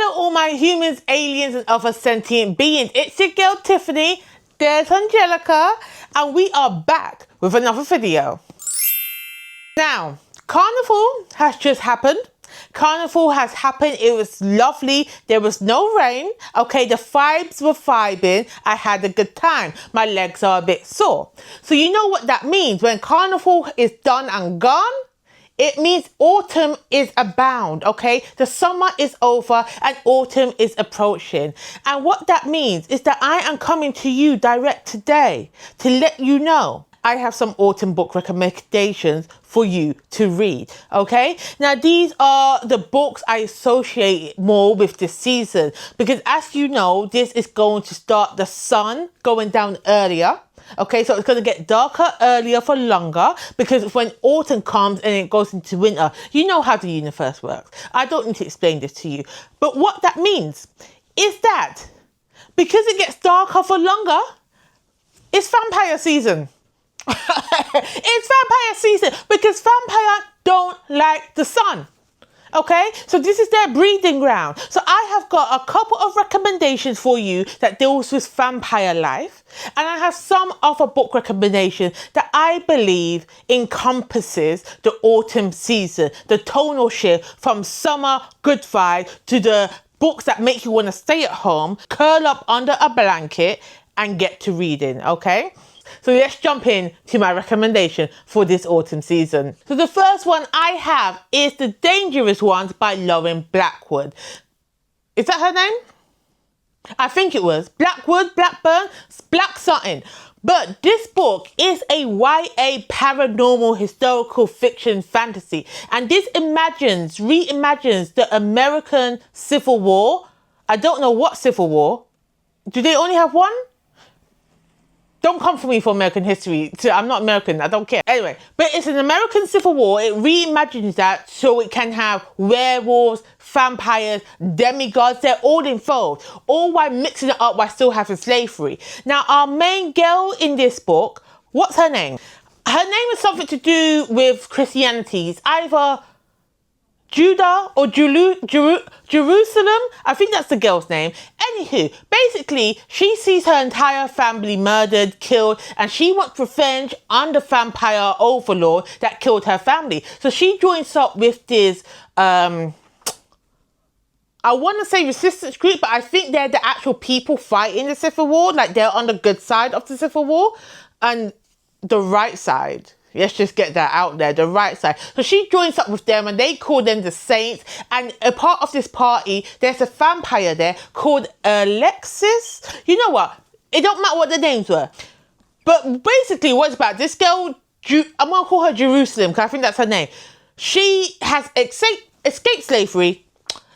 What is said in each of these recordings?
Hello all my humans, aliens and other sentient beings. It's your girl Tiffany, there's Angelica, and we are back with another video. Now, Carnival has just happened. Carnival has happened. It was lovely. There was no rain. Okay, the vibes were vibing. I had a good time. My legs are a bit sore. So you know what that means. When Carnival is done and gone, it means autumn is abound, okay? The summer is over and autumn is approaching. And what that means is that I am coming to you direct today to let you know I have some autumn book recommendations for you to read, okay? Now, these are the books I associate more with this season because as you know, this is going to start the sun going down earlier. Okay, so it's going to get darker earlier for longer because when autumn comes and it goes into winter, you know how the universe works. I don't need to explain this to you. But what that means is that because it gets darker for longer, it's vampire season. It's vampire season because vampires don't like the sun. Okay, so this is their breeding ground. So I have got a couple of recommendations for you that deals with vampire life. And I have some other book recommendations that I believe encompasses the autumn season, the tonal shift from summer good vibe to the books that make you want to stay at home, curl up under a blanket and get to reading, okay? So let's jump in to my recommendation for this autumn season. So the first one I have is The Dangerous Ones by Lauren Blackwood. Is that her name? I think it was. Blackwood, Blackburn, Black something. But this book is a YA paranormal historical fiction fantasy. And this reimagines the American Civil War. I don't know what Civil War. Do they only have one? Don't come for me for American history. I'm not American. I don't care. Anyway, but it's an American Civil War. It reimagines that so it can have werewolves, vampires, demigods. They're all involved. All while mixing it up while still having slavery. Now, our main girl in this book, what's her name? Her name is something to do with Christianity. It's either Judah or Jerusalem. I think that's the girl's name. Anywho, basically, she sees her entire family murdered, killed, and she wants revenge on the vampire overlord that killed her family. So she joins up with this, I want to say resistance group, but I think they're the actual people fighting the Civil War. Like, they're on the good side of the Civil War and the right side. Let's just get that out there, the right side. So she joins up with them and they call them the Saints. And a part of this party, there's a vampire there called Alexis. You know what? It don't matter what the names were. But basically what it's about, this girl, I'm going to call her Jerusalem because I think that's her name. She has escaped slavery.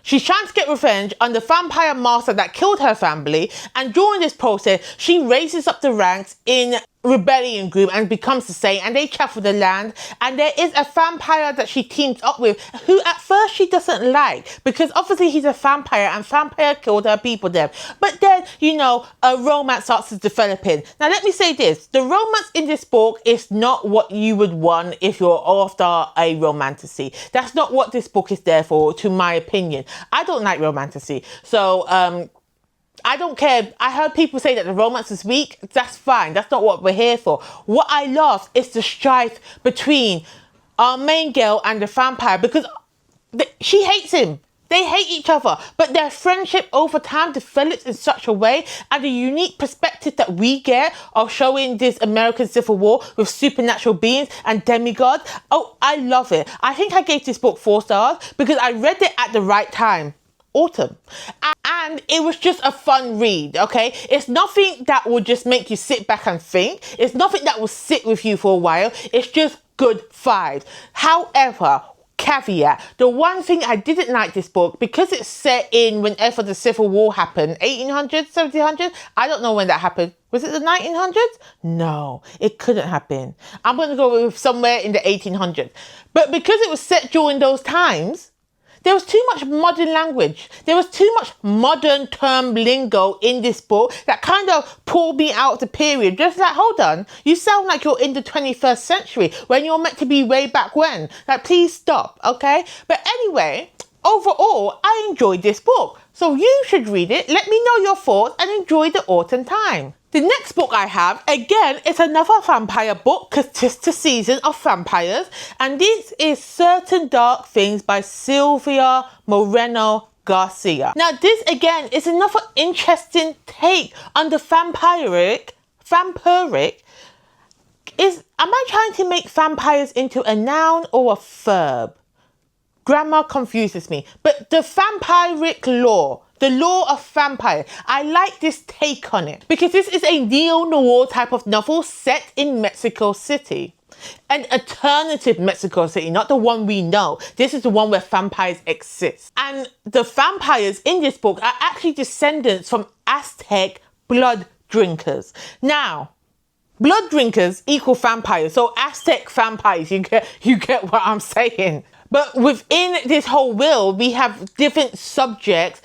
She's trying to get revenge on the vampire master that killed her family. And during this process, she raises up the ranks in rebellion group and becomes the saint, and they travel the land, and there is a vampire that she teams up with who at first she doesn't like because obviously he's a vampire and vampire killed her people there. But then, you know, a romance starts to develop in. Now let me say this, the romance in this book is not what you would want if you're after a romantasy. That's not what this book is there for, to my opinion. I don't like romantasy. So I don't care. I heard people say that the romance is weak. That's fine. That's not what we're here for. What I love is the strife between our main girl and the vampire because she hates him. They hate each other, but their friendship over time develops in such a way, and the unique perspective that we get of showing this American Civil War with supernatural beings and demigods. Oh, I love it. I think I gave this book 4 stars because I read it at the right time. Autumn. And it was just a fun read, okay? It's nothing that will just make you sit back and think. It's nothing that will sit with you for a while. It's just good vibes. However, caveat, the one thing I didn't like this book, because it's set in whenever the Civil War happened, 1800s, 1700s, I don't know when that happened. Was it the 1900s? No, it couldn't have been. I'm going to go with somewhere in the 1800s. But because it was set during those times, there was too much modern language. There was too much modern term lingo in this book that kind of pulled me out of the period. Just like, hold on, you sound like you're in the 21st century when you're meant to be way back when. Like, please stop, okay? But anyway, overall, I enjoyed this book. So you should read it, let me know your thoughts, and enjoy the autumn time. The next book I have, again, is another vampire book, because 'tis the season of vampires, and this is Certain Dark Things by Sylvia Moreno Garcia. Now this again is another interesting take on the vampiric. Am I trying to make vampires into a noun or a verb? Grammar confuses me. But the vampiric law, the law of vampire, I like this take on it because this is a neo-noir type of novel set in Mexico City. An alternative Mexico City, not the one we know. This is the one where vampires exist. And the vampires in this book are actually descendants from Aztec blood drinkers. Now, blood drinkers equal vampires. So Aztec vampires, you get what I'm saying. But within this whole world, we have different subjects,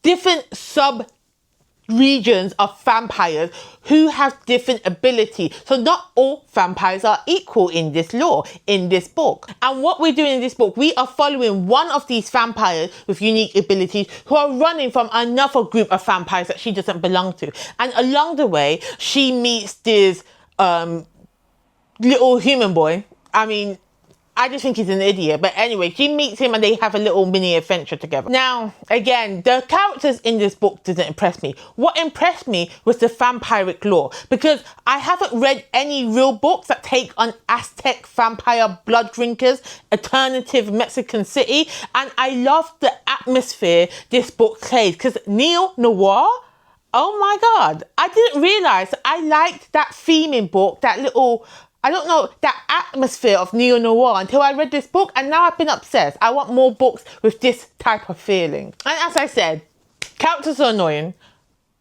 different sub-regions of vampires who have different abilities. So not all vampires are equal in this lore, in this book. And what we're doing in this book, we are following one of these vampires with unique abilities who are running from another group of vampires that she doesn't belong to. And along the way, she meets this little human boy. I mean, I just think he's an idiot. But anyway, she meets him and they have a little mini adventure together. Now, again, the characters in this book didn't impress me. What impressed me was the vampiric lore, because I haven't read any real books that take on Aztec vampire blood drinkers, alternative Mexican City. And I love the atmosphere this book plays, because neo-noir, oh my God, I didn't realize I liked that theme in book, that little, I don't know, that atmosphere of neo-noir until I read this book, and now I've been obsessed. I want more books with this type of feeling. And as I said, characters are annoying,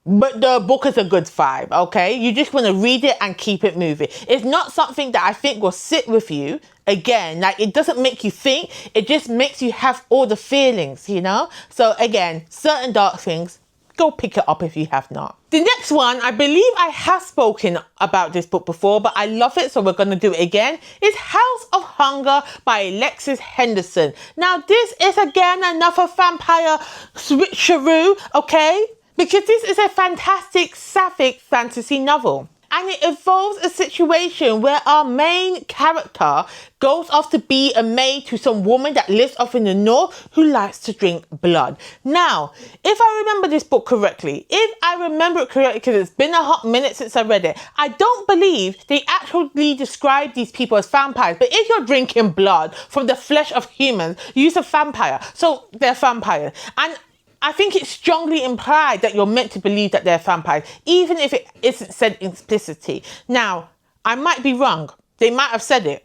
but the book is a good vibe, okay? You just want to read it and keep it moving. It's not something that I think will sit with you. Again, like, it doesn't make you think, it just makes you have all the feelings, you know? So again, Certain Dark Things, go pick it up if you have not. The next one, I believe I have spoken about this book before, but I love it, so we're going to do it again, is House of Hunger by Alexis Henderson. Now, this is again another vampire switcheroo, okay? Because this is a fantastic sapphic fantasy novel. And it involves a situation where our main character goes off to be a maid to some woman that lives off in the north who likes to drink blood. Now, if I remember this book correctly, because it's been a hot minute since I read it, I don't believe they actually describe these people as vampires. But if you're drinking blood from the flesh of humans, you're a vampire. So they're vampires. And I think it's strongly implied that you're meant to believe that they're vampires, even if it isn't said explicitly. Now, I might be wrong. They might have said it.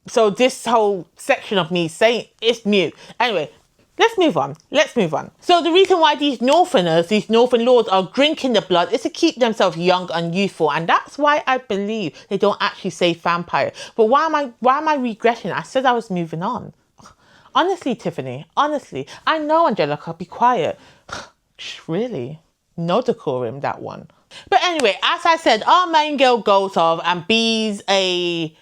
So this whole section of me saying it's mute. Anyway, let's move on. So the reason why these Northerners, these Northern lords are drinking the blood is to keep themselves young and youthful. And that's why I believe they don't actually say vampire. But why am I regressing? I said I was moving on. Honestly, Tiffany, honestly, I know, Angelica, be quiet. Really? No decorum, that one. But anyway, as I said, our main girl goes off and bees a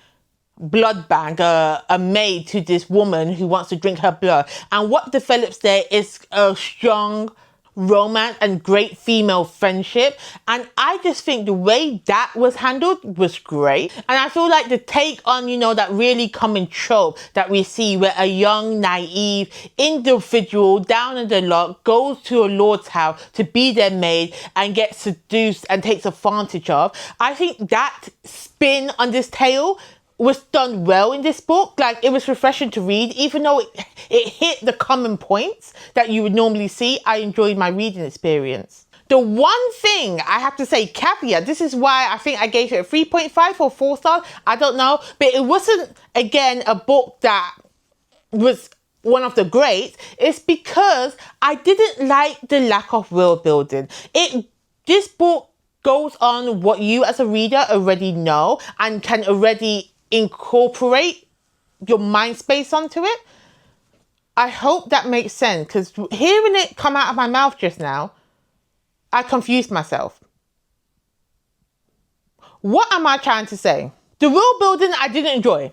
blood bank, a maid to this woman who wants to drink her blood. And what develops there is a strong romance and great female friendship. And I just think the way that was handled was great. And I feel like the take on, you know, that really common trope that we see where a young, naive individual down in the luck goes to a lord's house to be their maid and gets seduced and takes advantage of. I think that spin on this tale was done well in this book. Like, it was refreshing to read, even though it hit the common points that you would normally see. I enjoyed my reading experience. The one thing I have to say, caveat, this is why I think I gave it a 3.5 or 4 stars, I don't know, but it wasn't, again, a book that was one of the greats. It's because I didn't like the lack of world building. This book goes on what you as a reader already know and can already incorporate your mind space onto it. I hope that makes sense, because hearing it come out of my mouth just now, I confused myself. What am I trying to say? The world building I didn't enjoy.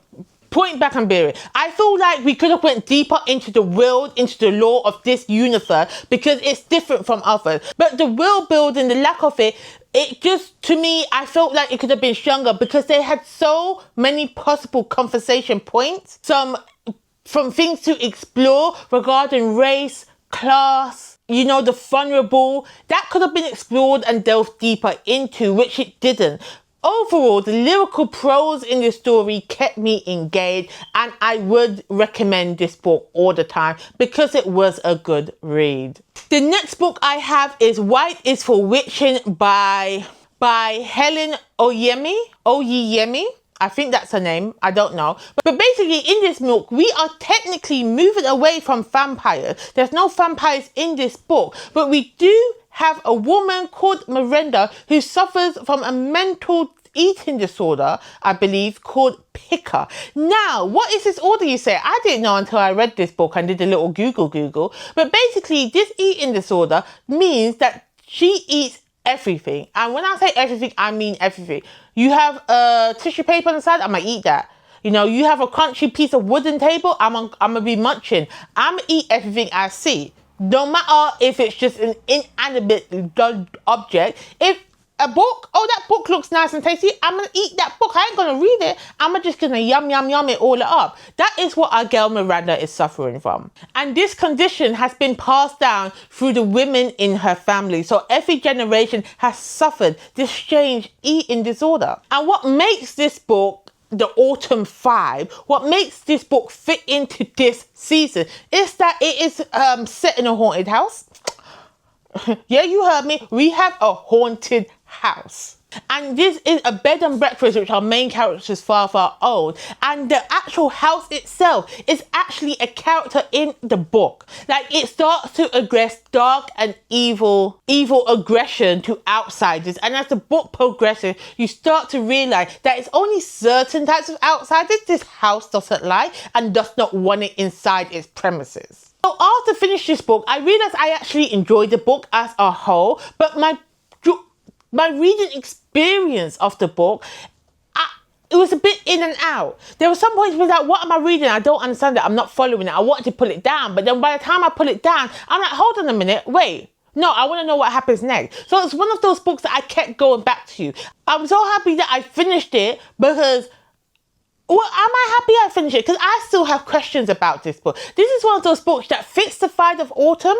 point back and bear it. I feel like we could have went deeper into the world, into the lore of this universe, because it's different from others. But the world building, the lack of it, it just, to me, I felt like it could have been stronger because they had so many possible conversation points. From things to explore regarding race, class, you know, the vulnerable. That could have been explored and delved deeper into, which it didn't. Overall, the lyrical prose in the story kept me engaged, and I would recommend this book all the time because it was a good read. The next book I have is White is for Witching by Helen Oyeyemi. I think that's her name. I don't know. But basically, in this book, we are technically moving away from vampires. There's no vampires in this book, but we do have a woman called Miranda who suffers from a mental eating disorder, I believe, called picker. Now, what is this order, you say? I didn't know until I read this book and did a little Google. But basically, this eating disorder means that she eats everything. And when I say everything, I mean everything. You have a tissue paper on the side, I'm gonna eat that. You know, you have a crunchy piece of wooden table, I'm gonna be munching. I'm gonna eat everything I see. No matter if it's just an inanimate object. If a book, oh, that book looks nice and tasty, I'm gonna eat that book. I ain't gonna read it. I'm just gonna yum it all up. That is what our girl Miranda is suffering from. And this condition has been passed down through the women in her family. So every generation has suffered this strange eating disorder. And what makes this book, the Autumn 5, what makes this book fit into this season is that it is set in a haunted house. Yeah, you heard me. We have a haunted house. And this is a bed and breakfast which our main character's father owned. And the actual house itself is actually a character in the book. Like, it starts to address dark and evil aggression to outsiders. And as the book progresses, you start to realize that it's only certain types of outsiders this house doesn't like and does not want it inside its premises. So after finishing this book, I realized I actually enjoyed the book as a whole, but my reading experience of the book, it was a bit in and out. There were some points where like, what am I reading? I don't understand it. I'm not following it. I wanted to pull it down, but then by the time I pull it down, I'm like, hold on a minute, wait. No, I want to know what happens next. So it's one of those books that I kept going back to. I'm so happy that I finished it because, well, am I happy I finished it? Because I still have questions about this book. This is one of those books that fits the vibe of autumn,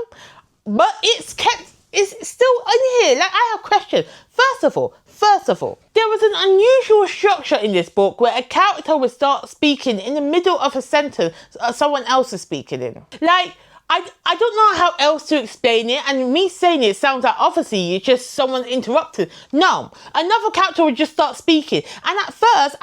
but it's still in here. Like, I have questions. First of all, there was an unusual structure in this book where a character would start speaking in the middle of a sentence someone else is speaking in. Like, I don't know how else to explain it, and me saying it sounds like obviously it's just someone interrupted. No, another character would just start speaking, and at first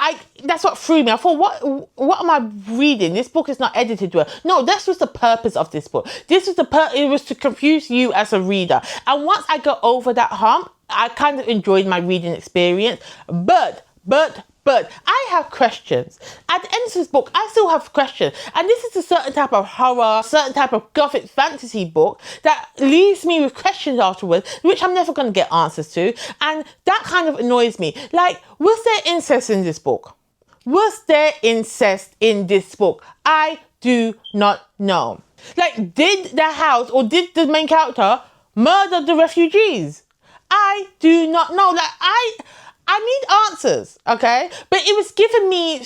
that's what threw me. I thought, what am I reading? This book is not edited well. No, this was the purpose of this book. It was to confuse you as a reader. And once I got over that hump, I kind of enjoyed my reading experience. But I have questions. At the end of this book, I still have questions. And this is a certain type of horror, certain type of gothic fantasy book that leaves me with questions afterwards, which I'm never going to get answers to. And that kind of annoys me. Like, was there incest in this book? Was there incest in this book? I do not know. Like, did the house or did the main character murder the refugees? I do not know. Like, I need answers, okay? But it was giving me,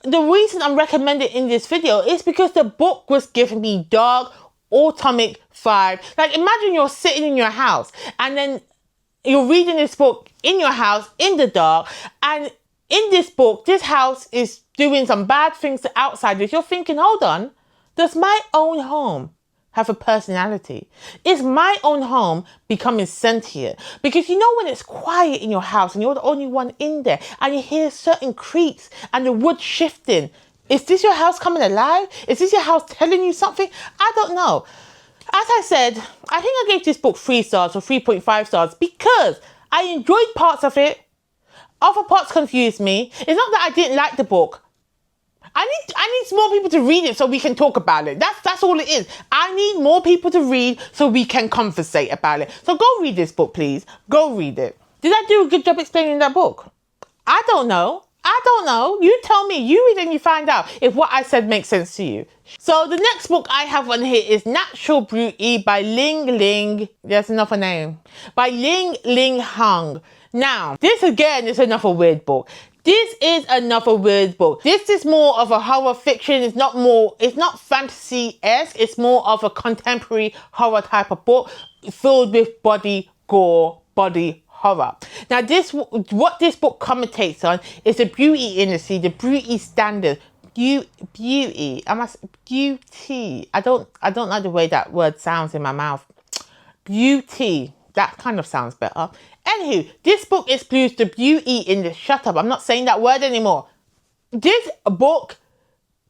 the reason I'm recommending in this video is because the book was giving me dark, autumnic vibe. Like, imagine you're sitting in your house and then you're reading this book in your house in the dark, and in this book, this house is doing some bad things to outsiders. You're thinking, hold on, does my own home have a personality? Is my own home becoming sentient? Because you know when it's quiet in your house and you're the only one in there and you hear certain creaks and the wood shifting, is this your house coming alive? Is this your house telling you something? I don't know. As I said, I think I gave this book 3 stars or 3.5 stars because I enjoyed parts of it. Other parts confused me. It's not that I didn't like the book. I need more people to read it so we can talk about it. That's all it is. I need more people to read so we can conversate about it. So go read this book, please. Go read it. Did I do a good job explaining that book? I don't know. I don't know. You tell me. You read and you find out if what I said makes sense to you. So the next book I have on here is Natural Beauty by Ling Ling. There's another name. By Ling Ling Hung. Now, this again is another weird book. This is another weird book. This is more of a horror fiction. It's not fantasy-esque. It's more of a contemporary horror type of book filled with body gore, body horror. Now, what this book commentates on is the beauty industry, the beauty standard. Beauty. I don't like the way that word sounds in my mouth. Beauty. That kind of sounds better. Anywho, this book explores the beauty in the... Shut up, I'm not saying that word anymore. This book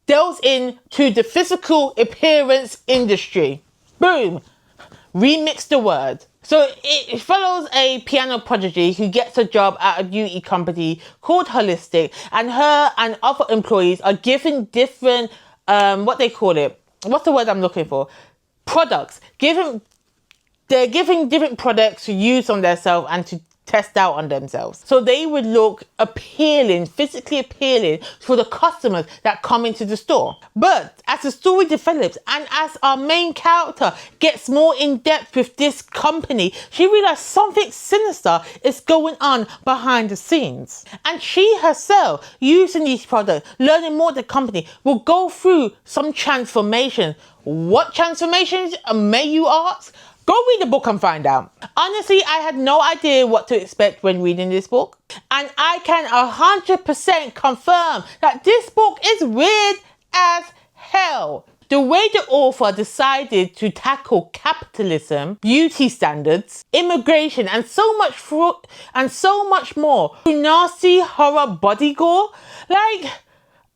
delves into the physical appearance industry. Boom. Remix the word. So it follows a piano prodigy who gets a job at a beauty company called Holistic, and her and other employees are given different, what they call it? What's the word I'm looking for? Products. They're giving different products to use on themselves and to test out on themselves. So they would look appealing, physically appealing for the customers that come into the store. But as the story develops and as our main character gets more in depth with this company, she realizes something sinister is going on behind the scenes. And she herself, using these products, learning more of the company, will go through some transformation. What transformations, may you ask? Go read the book and find out. Honestly, I had no idea what to expect when reading this book. And I can 100% confirm that this book is weird as hell. The way the author decided to tackle capitalism, beauty standards, immigration, and so much more through nasty horror body gore. Like,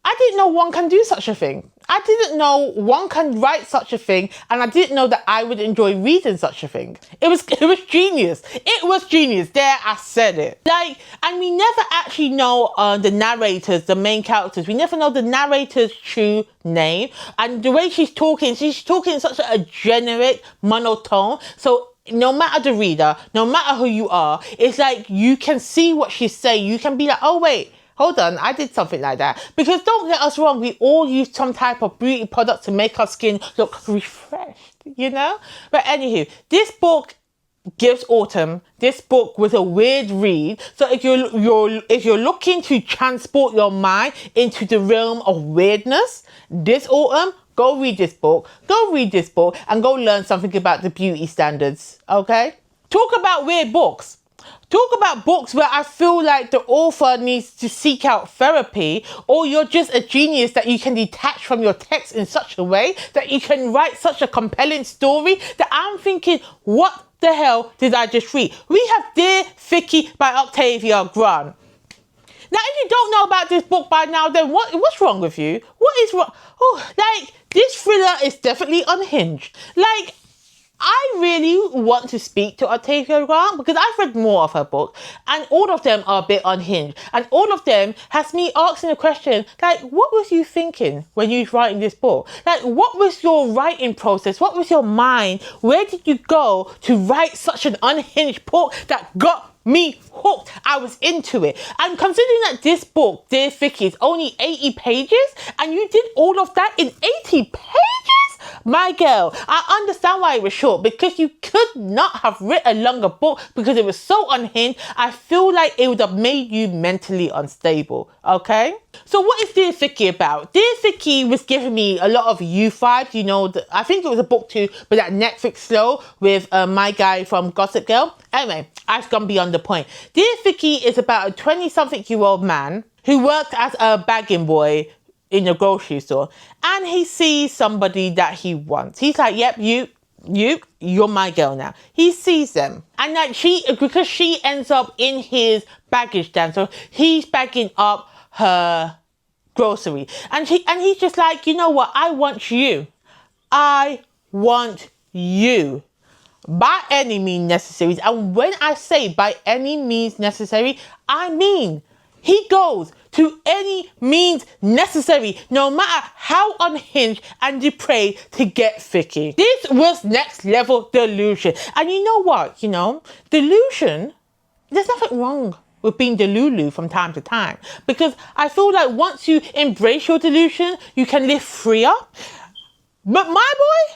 I didn't know one can do such a thing. I didn't know one can write such a thing, and I didn't know that I would enjoy reading such a thing. It was genius. It was genius. There, I said it. Like, and we never actually know the narrators, the main characters. We never know the narrator's true name. And the way she's talking in such a generic monotone. So no matter the reader, no matter who you are, it's like you can see what she's saying. You can be like, oh wait, hold on, I did something like that. Because don't get us wrong, we all use some type of beauty product to make our skin look refreshed, you know? But anywho, this book gives autumn. This book was a weird read. So if you're looking to transport your mind into the realm of weirdness, this autumn, go read this book. Go read this book and go learn something about the beauty standards, okay? Talk about weird books. Talk about books where I feel like the author needs to seek out therapy, or you're just a genius that you can detach from your text in such a way that you can write such a compelling story that I'm thinking, what the hell did I just read? We have Dear Vicky by Octavia Grant. Now, if you don't know about this book by now, then what's wrong with you? What is wrong? Oh, like, this thriller is definitely unhinged. Like, I really want to speak to Octavia Grant because I've read more of her book, and all of them are a bit unhinged, and all of them has me asking the question, like, what was you thinking when you was writing this book? Like, what was your writing process? What was your mind? Where did you go to write such an unhinged book that got me hooked? I was into it. And considering that this book, Dear Vicky, is only 80 pages, and you did all of that in 80 pages? My girl, I understand why it was short, because you could not have written a longer book because it was so unhinged. I feel like it would have made you mentally unstable, okay? So what is Dear Vicky about? Dear Vicky was giving me a lot of youth vibes, you know. I think it was a book too, but that Netflix show with my guy from Gossip Girl. Anyway, I've gone beyond the point. Dear Vicky is about a 20-something-year-old man who worked as a bagging boy in a grocery store, and he sees somebody that he wants. He's like, yep, you're my girl now. He sees them, and like because she ends up in his baggage stand, so he's bagging up her grocery, and he's just like, you know what, I want you by any means necessary. And when I say by any means necessary, I mean he goes to any means necessary, no matter how unhinged and depraved, to get Vicky. This was next level delusion. And you know what, delusion, there's nothing wrong with being delulu from time to time. Because I feel like once you embrace your delusion, you can live freer. But my boy,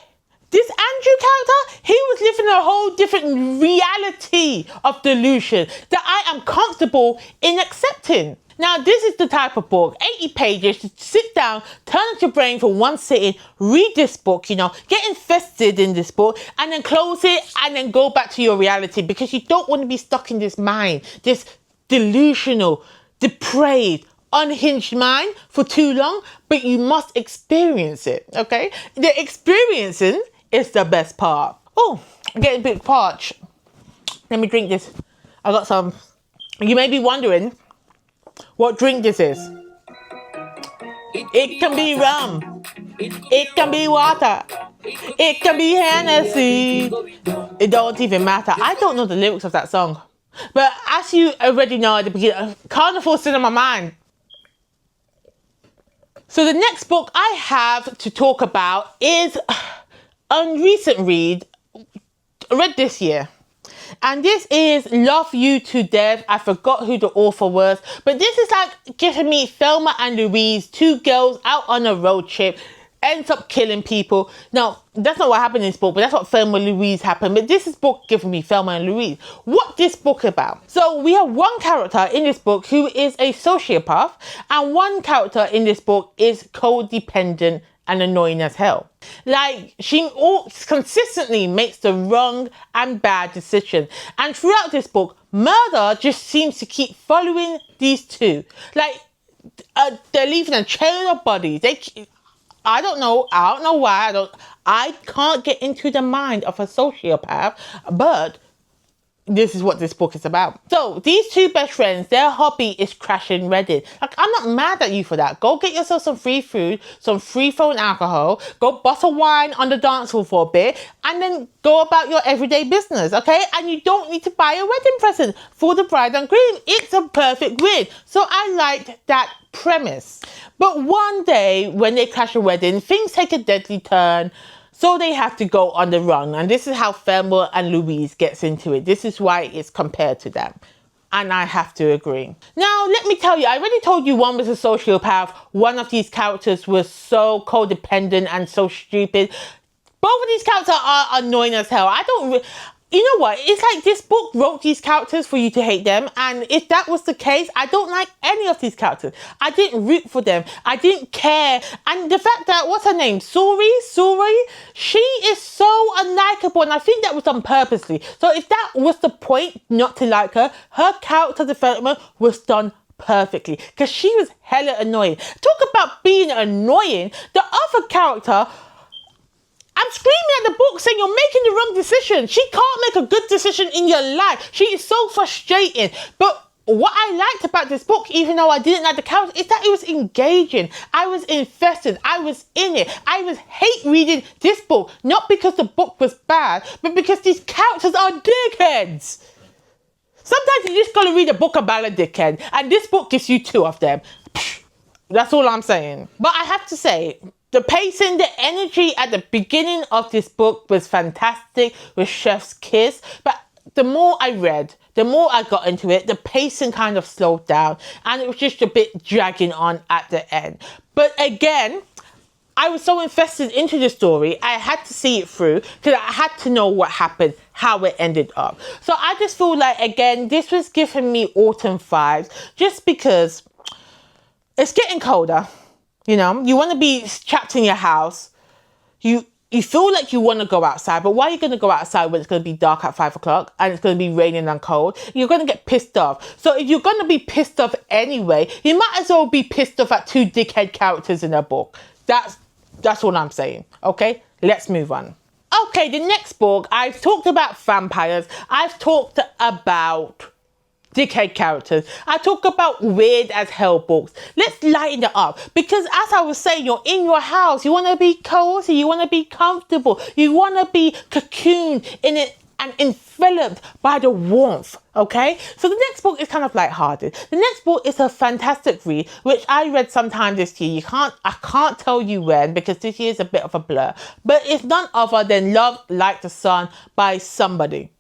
this Andrew character, he was living a whole different reality of delusion that I am comfortable in accepting. Now, this is the type of book, 80 pages, to sit down, turn off your brain for one sitting, read this book, get invested in this book, and then close it, and then go back to your reality, because you don't want to be stuck in this mind, this delusional, depraved, unhinged mind for too long, but you must experience it, okay? The experiencing is the best part. Oh, I'm getting a bit parched. Let me drink this. I got some. You may be wondering what drink this is. It can be rum. It can be water. It can be Hennessy. It don't even matter. I don't know the lyrics of that song. But as you already know at the beginning, Carnival still in my mind. So the next book I have to talk about is a recent read, read this year. And this is Love You to Death. I forgot who the author was. But this is like giving me Thelma and Louise, two girls out on a road trip, ends up killing people. Now, that's not what happened in this book, but that's what Thelma and Louise happened. But this is book giving me Thelma and Louise. What this book about? So we have one character in this book who is a sociopath, and one character in this book is codependent and annoying as hell. Like, she consistently makes the wrong and bad decision. And throughout this book, murder just seems to keep following these two. Like, they're leaving a trail of bodies. I don't know why. I can't get into the mind of a sociopath, but this is what this book is about. So these two best friends, their hobby is crashing Reddit. Like, I'm not mad at you for that. Go get yourself some free food, some free phone alcohol, go bottle wine on the dance floor for a bit, and then go about your everyday business, okay? And you don't need to buy a wedding present for the bride and groom. It's a perfect win. So I liked that premise. But one day when they crash a wedding, things take a deadly turn. So they have to go on the run. And this is how Thelma and Louise gets into it. This is why it's compared to them. And I have to agree. Now, let me tell you, I already told you one was a sociopath. One of these characters was so codependent and so stupid. Both of these characters are annoying as hell. You know what? It's like this book wrote these characters for you to hate them. And if that was the case, I don't like any of these characters. I didn't root for them. I didn't care. And the fact that, what's her name? Suri, she is so unlikable. And I think that was done purposely. So if that was the point, not to like her character development was done perfectly. Because she was hella annoying. Talk about being annoying. The other character, I'm screaming at the book saying you're making the wrong decision. She can't make a good decision in your life. She is so frustrating. But what I liked about this book, even though I didn't like the character, is that it was engaging. I was invested. I was in it. I was hate reading this book. Not because the book was bad, but because these characters are dickheads. Sometimes you just gotta read a book about a dickhead. And this book gives you two of them. That's all I'm saying. But I have to say, the pacing, the energy at the beginning of this book was fantastic with Chef's Kiss. But the more I read, the more I got into it, the pacing kind of slowed down. And it was just a bit dragging on at the end. But again, I was so invested into the story, I had to see it through because I had to know what happened, how it ended up. So I just feel like, again, this was giving me autumn vibes just because it's getting colder. You know, you want to be trapped in your house. You feel like you want to go outside, but why are you going to go outside when it's going to be dark at 5 o'clock and it's going to be raining and cold? You're going to get pissed off. So if you're going to be pissed off anyway, you might as well be pissed off at two dickhead characters in a book. That's what I'm saying. Okay, let's move on. Okay, the next book, I've talked about vampires. I've talked about dickhead characters. I talk about weird as hell books. Let's lighten it up. Because as I was saying, you're in your house. You want to be cozy. You want to be comfortable. You want to be cocooned in it and enveloped by the warmth. Okay? So the next book is kind of lighthearted. The next book is a fantastic read, which I read sometime this year. I can't tell you when because this year is a bit of a blur. But it's none other than Love Like the Sun by somebody.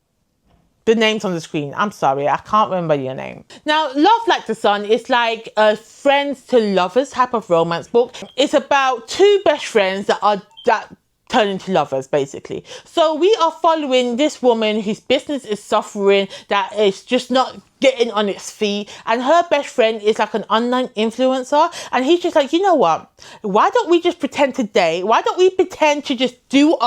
the name's on the screen. I'm sorry, I can't remember your name. Now, Love Like the Sun is like a friends to lovers type of romance book. It's about two best friends that turn into lovers, basically. So we are following this woman whose business is suffering, that is just not getting on its feet, and her best friend is like an online influencer, and he's just like, you know what, why don't we just pretend today, why don't we pretend to just do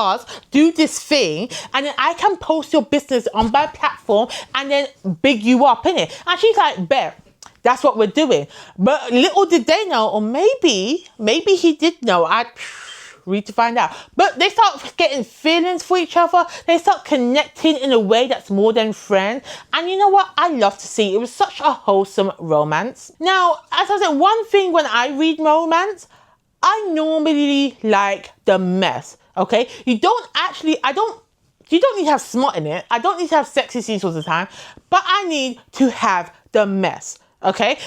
this thing, and then I can post your business on my platform and then big you up in it. And she's like, bet. That's what we're doing. But little did they know, or maybe he did know, read to find out. But they start getting feelings for each other. They start connecting in a way that's more than friends. And you know what? I love to see. It was such a wholesome romance. Now, as I said, one thing when I read romance, I normally like the mess. Okay? You don't need to have smut in it. I don't need to have sexy scenes all the time. But I need to have the mess. Okay?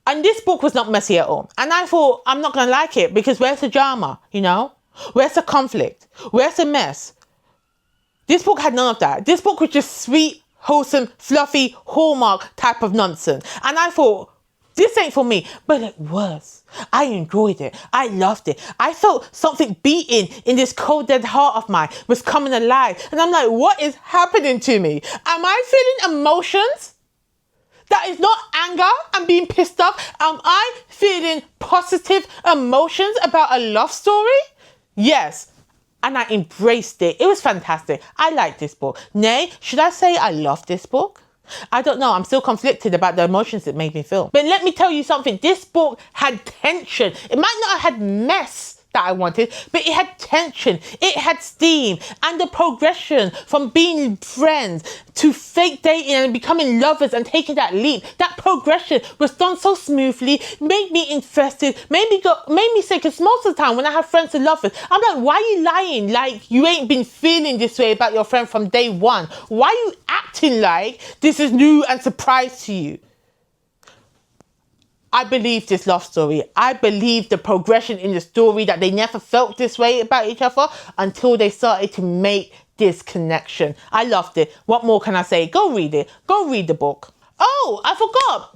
And this book was not messy at all. And I thought, I'm not going to like it because where's the drama, you know? Where's the conflict? Where's the mess? This book had none of that. This book was just sweet, wholesome, fluffy, Hallmark type of nonsense. And I thought, this ain't for me. But it was. I enjoyed it. I loved it. I felt something beating in this cold, dead heart of mine was coming alive. And I'm like, what is happening to me? Am I feeling emotions? That is not anger and being pissed off. Am I feeling positive emotions about a love story? Yes. And I embraced it. It was fantastic. I liked this book. Nay, should I say I love this book? I don't know. I'm still conflicted about the emotions it made me feel. But let me tell you something. This book had tension. It might not have had mess that I wanted, but it had tension, it had steam, and the progression from being friends to fake dating and becoming lovers and taking that leap, that progression was done so smoothly, made me invested, made me say, because most of the time when I have friends and lovers, I'm like, why are you lying? Like, you ain't been feeling this way about your friend from day one. Why are you acting like this is new and surprise to you? I believe this love story. I believe the progression in the story, that they never felt this way about each other until they started to make this connection. I loved it. What more can I say? Go read it. Go read the book. Oh, I forgot.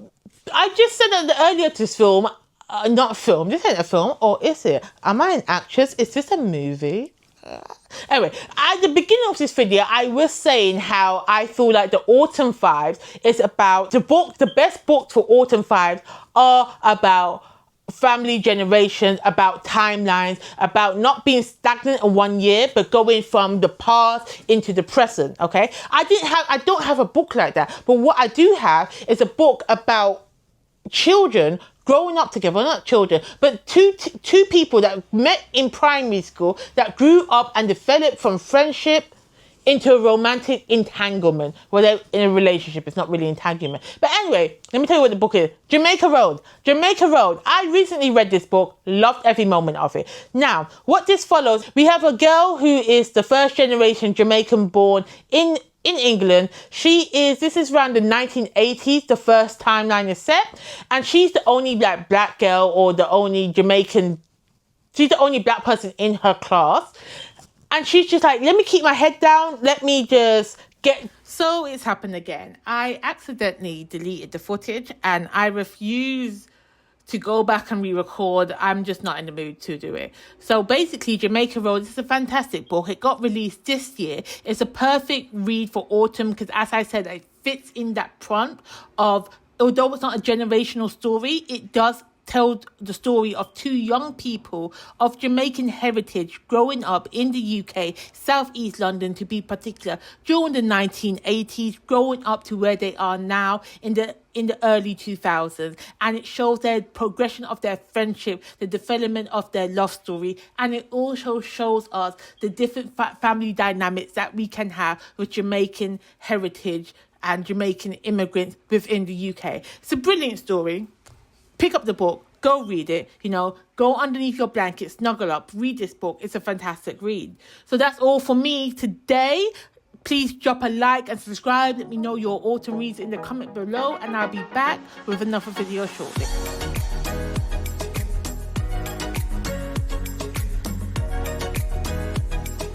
I just said earlier to this film, not a film. This ain't a film, or is it? Am I an actress? Is this a movie? Anyway, at the beginning of this video, I was saying how I feel like the autumn vibes is about the best books for autumn vibes are about family generations, about timelines, about not being stagnant in 1 year, but going from the past into the present. Okay, I don't have a book like that, but what I do have is a book about children growing up together. Well, not children, but two people that met in primary school, that grew up and developed from friendship into a romantic entanglement. Well, they're in a relationship. It's not really entanglement. But anyway, let me tell you what the book is. Jamaica Road. Jamaica Road. I recently read this book. Loved every moment of it. Now, what this follows, we have a girl who is the first generation Jamaican born in England. This is around the 1980s, the first timeline is set, and she's the only black girl, or the only Jamaican, she's the only black person in her class, and she's just like, let me keep my head down, let me just get... So it's happened again. I accidentally deleted the footage, and I refuse to go back and re-record. I'm just not in the mood to do it. So basically, Jamaica Road is a fantastic book. It got released this year. It's a perfect read for autumn because, as I said, it fits in that prompt of, although it's not a generational story, it does tell the story of two young people of Jamaican heritage growing up in the UK, Southeast London to be particular, during the 1980s, growing up to where they are now in the early 2000s, and it shows their progression of their friendship, the development of their love story, and it also shows us the different family dynamics that we can have with Jamaican heritage and Jamaican immigrants within the UK. It's a brilliant story. Pick up the book, go read it, go underneath your blanket, snuggle up, read this book. It's a fantastic read. So that's all for me today. Please drop a like and subscribe. Let me know your autumn reads in the comment below, and I'll be back with another video shortly.